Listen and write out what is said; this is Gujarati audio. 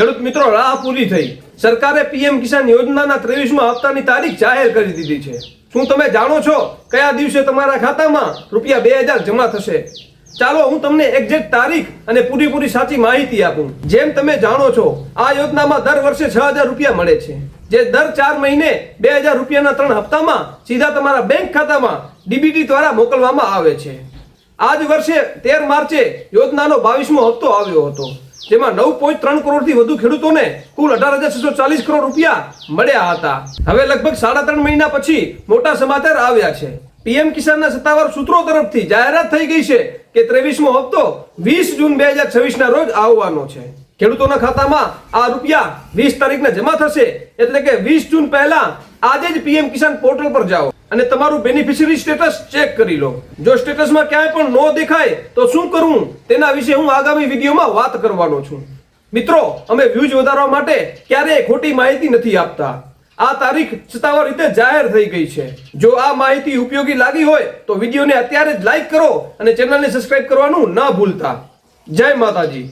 ખેડૂત મિત્રો, રાહ પૂરી થઈ. સરકારે પીએમ કિસાન યોજનાના 23મા હપ્તાની તારીખ જાહેર કરી દીધી છે. શું તમે જાણો છો કયા દિવસે તમારા ખાતામાં રૂપિયા 2000 જમા થશે? ચાલો હું તમને એક્ઝેક્ટ તારીખ અને પૂરી સાચી માહિતી આપું. જેમ તમે જાણો છો, આ યોજનામાં દર વર્ષે 6000 રૂપિયા મળે છે, જે દર 4 મહિને 2000 રૂપિયાના 3 હપ્તામાં સીધા તમારા બેંક ખાતામાં ડીબીટી દ્વારા મોકલવામાં આવે છે. આ જ વર્ષે 13 માર્ચે યોજનાનો 22મો હપ્તો આવ્યો હતો, જેમાં 9.3 કરોડથી વધુ ખેડૂતોને કુલ 18,640 કરોડ રૂપિયા મળ્યા હતા. હવે લગભગ 3.5 મહિના પછી મોટા સમાચાર આવ્યા છે. પીએમ કિસાનના સત્તાવાર સૂત્રો તરફથી જાહેરાત થઈ ગઈ છે કે 23મો હપ્તો 20 જૂન 2026ના રોજ આવવાનો છે. ખેડૂતોના ખાતામાં આ રૂપિયા 20 તારીખના જમા થશે, એટલે કે 20 જૂન પહેલા આજે જ પીએમ કિસાન પોર્ટલ પર જાઓ અને તમારું બેનિફિશિયરી સ્ટેટસ ચેક કરી લો. જો સ્ટેટસમાં ક્યાંય પણ ન દેખાય તો શું કરવું તેના વિશે હું આગામી વિડીયોમાં વાત કરવાનો છું. મિત્રો, અમે વ્યૂઝ વધારવા માટે ક્યારેય ખોટી માહિતી નથી આપતા. આ તારીખ સત્તાવાર રીતે જાહેર થઈ ગઈ છે. જો આ માહિતી ઉપયોગી લાગી હોય તો વિડીયોને અત્યારે જ લાઈક કરો અને ચેનલને સબસ્ક્રાઇબ કરવાનું ન ભૂલતા. જય માતાજી.